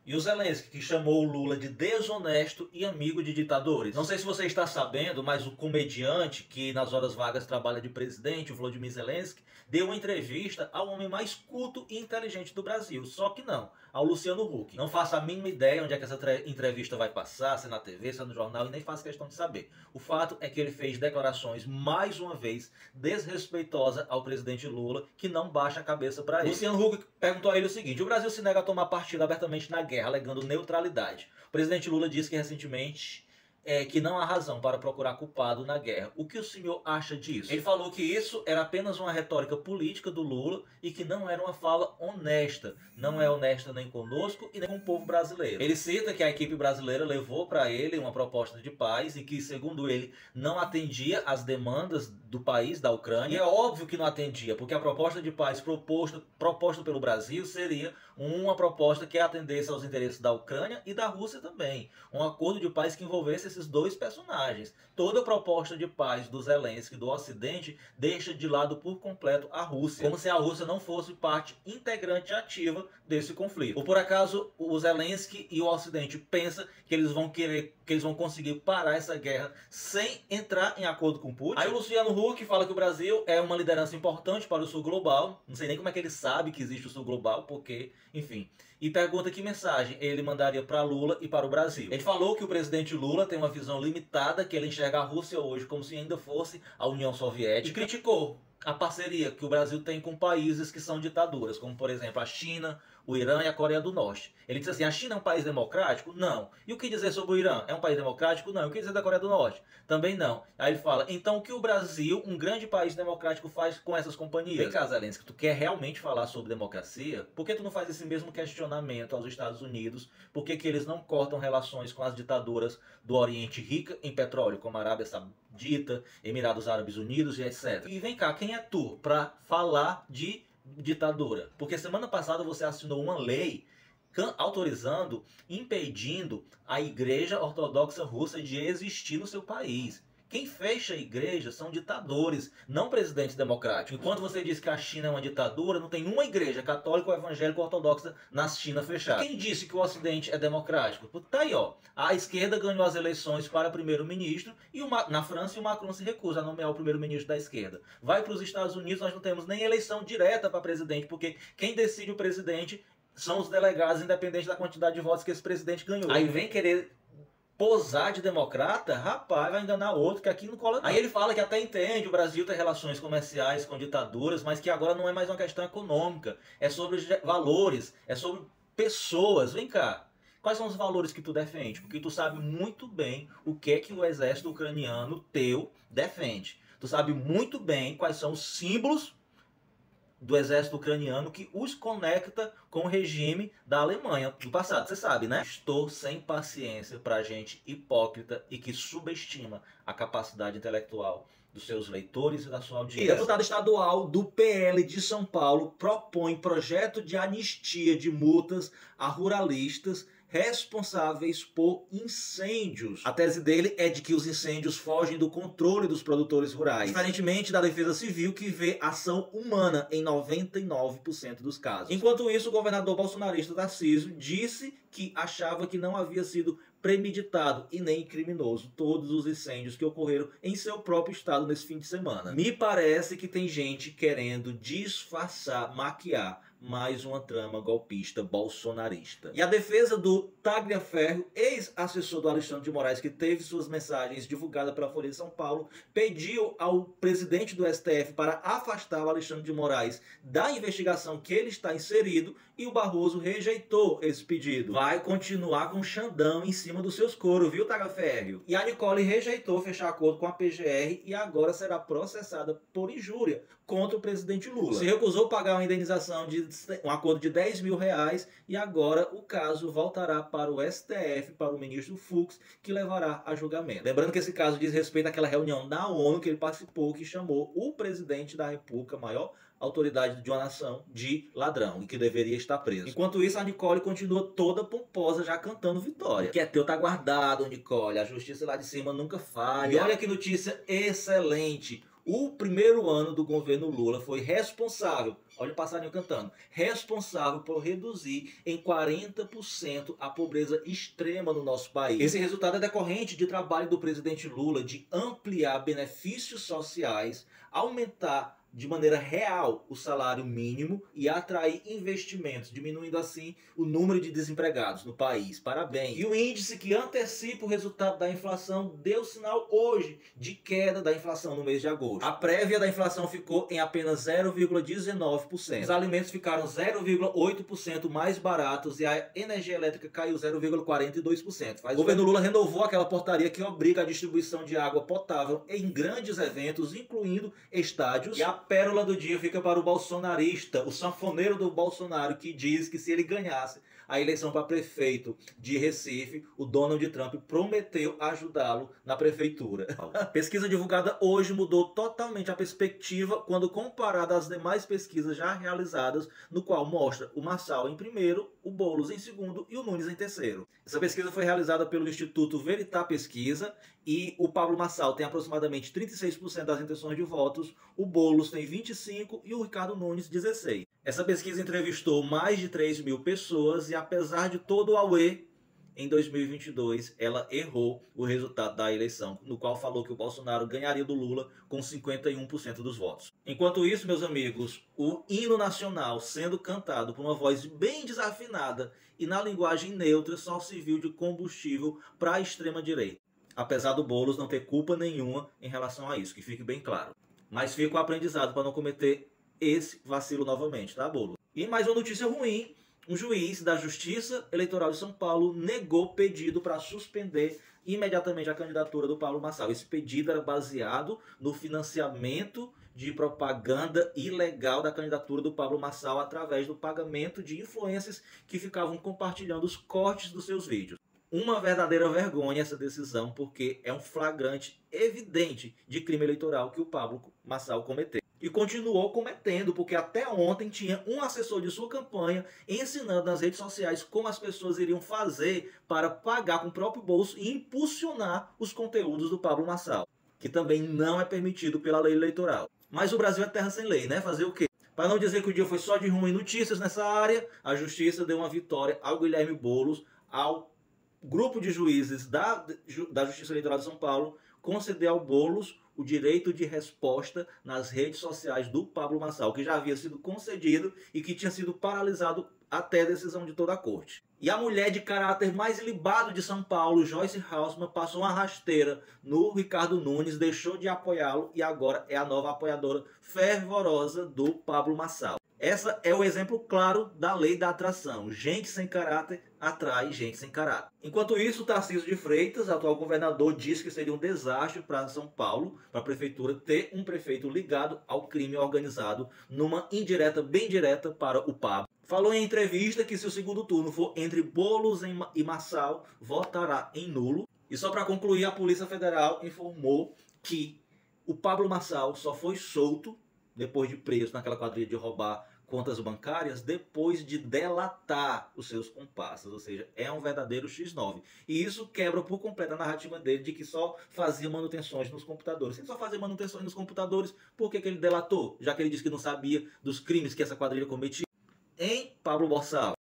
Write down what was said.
E o Zelensky, que chamou o Lula de desonesto e amigo de ditadores. Não sei se você está sabendo, mas o comediante que nas horas vagas trabalha de presidente, o Volodymyr Zelensky, deu uma entrevista ao homem mais culto e inteligente do Brasil. Só que não, ao Luciano Huck. Não faço a mínima ideia onde é que essa entrevista vai passar, se é na TV, se é no jornal, e nem faço questão de saber. O fato é que ele fez declarações, mais uma vez, desrespeitosas ao presidente Lula, que não baixa a cabeça para ele. Luciano Huck perguntou a ele o seguinte: o Brasil se nega a tomar partido abertamente na guerra, alegando neutralidade. O presidente Lula disse que recentemente que não há razão para procurar culpado na guerra. O que o senhor acha disso? Ele falou que isso era apenas uma retórica política do Lula e que não era uma fala honesta. Não é honesta nem conosco e nem com o povo brasileiro. Ele cita que a equipe brasileira levou para ele uma proposta de paz e que, segundo ele, não atendia às demandas do país, da Ucrânia. E é óbvio que não atendia, porque a proposta de paz proposta pelo Brasil seria uma proposta que atendesse aos interesses da Ucrânia e da Rússia também. Um acordo de paz que envolvesse esses dois personagens. Toda proposta de paz do Zelensky, do Ocidente, deixa de lado por completo a Rússia, como se a Rússia não fosse parte integrante ativa desse conflito. Ou por acaso o Zelensky e o Ocidente pensam que eles vão conseguir parar essa guerra sem entrar em acordo com Putin? Aí o Luciano Huck fala que o Brasil é uma liderança importante para o Sul Global. Não sei nem como é que ele sabe que existe o Sul Global, porque, enfim. E pergunta que mensagem ele mandaria para Lula e para o Brasil. Ele falou que o presidente Lula tem uma visão limitada, que ele enxerga a Rússia hoje como se ainda fosse a União Soviética. E criticou a parceria que o Brasil tem com países que são ditaduras, como por exemplo a China, o Irã e a Coreia do Norte. Ele disse assim: a China é um país democrático? Não. E o que dizer sobre o Irã? É um país democrático? Não. E o que dizer da Coreia do Norte? Também não. Aí ele fala: então o que o Brasil, um grande país democrático, faz com essas companhias? Vem cá, Zelensky, tu quer realmente falar sobre democracia? Por que tu não faz esse mesmo questionamento aos Estados Unidos? Por que eles não cortam relações com as ditaduras do Oriente rica em petróleo, como a Arábia Saudita, Emirados Árabes Unidos e etc? E vem cá, quem é tu para falar de ditadura? Porque semana passada você assinou uma lei autorizando, impedindo a Igreja Ortodoxa Russa de existir no seu país. Quem fecha a igreja são ditadores, não presidentes democráticos. Enquanto você diz que a China é uma ditadura, não tem uma igreja católica ou evangélica ortodoxa na China fechada. Quem disse que o Ocidente é democrático? Tá aí, ó. A esquerda ganhou as eleições para primeiro-ministro e na França o Macron se recusa a nomear o primeiro-ministro da esquerda. Vai para os Estados Unidos, nós não temos nem eleição direta para presidente, porque quem decide o presidente são os delegados, independente da quantidade de votos que esse presidente ganhou. Aí vem querer posar de democrata, rapaz, vai enganar outro, que aqui não cola não. Aí ele fala que até entende, o Brasil tem relações comerciais com ditaduras, mas que agora não é mais uma questão econômica, é sobre valores, é sobre pessoas. Vem cá, quais são os valores que tu defende? Porque tu sabe muito bem o que é que o exército ucraniano teu defende. Tu sabe muito bem quais são os símbolos do exército ucraniano que os conecta com o regime da Alemanha do passado. Você sabe, né? Estou sem paciência para gente hipócrita e que subestima a capacidade intelectual dos seus leitores e da sua audiência. O deputado estadual do PL de São Paulo propõe projeto de anistia de multas a ruralistas responsáveis por incêndios. A tese dele é de que os incêndios fogem do controle dos produtores rurais, diferentemente da Defesa Civil, que vê ação humana em 99% dos casos. Enquanto isso, o governador bolsonarista Tarcísio disse que achava que não havia sido premeditado e nem criminoso todos os incêndios que ocorreram em seu próprio estado nesse fim de semana. Me parece que tem gente querendo disfarçar, maquiar mais uma trama golpista bolsonarista. E a defesa do Tagliaferro, ex-assessor do Alexandre de Moraes, que teve suas mensagens divulgadas pela Folha de São Paulo, pediu ao presidente do STF para afastar o Alexandre de Moraes da investigação que ele está inserido, e o Barroso rejeitou esse pedido. Vai continuar com o Xandão em cima dos seus coros, viu, Tagliaferro? E a Nicole rejeitou fechar acordo com a PGR e agora será processada por injúria contra o presidente Lula. Se recusou pagar uma indenização de um acordo de 10 mil reais e agora o caso voltará para o STF, para o ministro Fux, que levará a julgamento. Lembrando que esse caso diz respeito àquela reunião da ONU que ele participou, que chamou o presidente da República, maior autoridade de uma nação, de ladrão e que deveria estar preso. Enquanto isso, a Nicole continua toda pomposa, já cantando vitória. O que é teu tá guardado, Nicole. A justiça lá de cima nunca falha. E olha que notícia excelente. O primeiro ano do governo Lula foi responsável olha o passarinho cantando, responsável por reduzir em 40% a pobreza extrema no nosso país. Esse resultado é decorrente de trabalho do presidente Lula de ampliar benefícios sociais, aumentar de maneira real o salário mínimo e atrair investimentos, diminuindo assim o número de desempregados no país. Parabéns! E o índice que antecipa o resultado da inflação deu sinal hoje de queda da inflação no mês de agosto. A prévia da inflação ficou em apenas 0,19%. Os alimentos ficaram 0,8% mais baratos e a energia elétrica caiu 0,42%. O governo Lula renovou aquela portaria que obriga a distribuição de água potável em grandes eventos, incluindo estádios. E a pérola do dia fica para o bolsonarista, o sanfoneiro do Bolsonaro, que diz que se ele ganhasse a eleição para prefeito de Recife, o Donald Trump prometeu ajudá-lo na prefeitura. A pesquisa divulgada hoje mudou totalmente a perspectiva quando comparada às demais pesquisas já realizadas, no qual mostra o Marçal em primeiro, o Boulos em segundo e o Nunes em terceiro. Essa pesquisa foi realizada pelo Instituto Veritá Pesquisa e o Pablo Marçal tem aproximadamente 36% das intenções de votos, o Boulos tem 25% e o Ricardo Nunes 16%. Essa pesquisa entrevistou mais de 3 mil pessoas e apesar de todo o auê, em 2022 ela errou o resultado da eleição, no qual falou que o Bolsonaro ganharia do Lula com 51% dos votos. Enquanto isso, meus amigos, o hino nacional sendo cantado por uma voz bem desafinada e na linguagem neutra só serviu de combustível para a extrema-direita. Apesar do Boulos não ter culpa nenhuma em relação a isso, que fique bem claro. Mas fica o aprendizado para não cometer esse vacilo novamente, tá, Boulos? E mais uma notícia ruim. Um juiz da Justiça Eleitoral de São Paulo negou pedido para suspender imediatamente a candidatura do Pablo Marçal. Esse pedido era baseado no financiamento de propaganda ilegal da candidatura do Pablo Marçal através do pagamento de influencers que ficavam compartilhando os cortes dos seus vídeos. Uma verdadeira vergonha essa decisão, porque é um flagrante evidente de crime eleitoral que o Pablo Marçal cometeu. E continuou cometendo, porque até ontem tinha um assessor de sua campanha ensinando nas redes sociais como as pessoas iriam fazer para pagar com o próprio bolso e impulsionar os conteúdos do Pablo Marçal, que também não é permitido pela lei eleitoral. Mas o Brasil é terra sem lei, né? Fazer o quê? Para não dizer que o dia foi só de ruim notícias nessa área, a Justiça deu uma vitória ao Guilherme Boulos, ao grupo de juízes da Justiça Eleitoral de São Paulo, conceder ao Boulos o direito de resposta nas redes sociais do Pablo Marçal, que já havia sido concedido e que tinha sido paralisado até a decisão de toda a corte. E a mulher de caráter mais ilibado de São Paulo, Joyce Hausmann, passou uma rasteira no Ricardo Nunes, deixou de apoiá-lo e agora é a nova apoiadora fervorosa do Pablo Marçal. Essa é o exemplo claro da lei da atração. Gente sem caráter atrai gente sem caráter. Enquanto isso, Tarcísio de Freitas, atual governador, disse que seria um desastre para São Paulo, para a prefeitura, ter um prefeito ligado ao crime organizado numa indireta bem direta para o Pablo. Falou em entrevista que se o segundo turno for entre Boulos e Marçal, votará em nulo. E só para concluir, a Polícia Federal informou que o Pablo Marçal só foi solto depois de preso naquela quadrilha de roubar contas bancárias, depois de delatar os seus comparsas, ou seja, é um verdadeiro X9. E isso quebra por completo a narrativa dele de que só fazia manutenções nos computadores. Se ele só fazia manutenções nos computadores, por que ele delatou? Já que ele disse que não sabia dos crimes que essa quadrilha cometia. Em Pablo Marçal.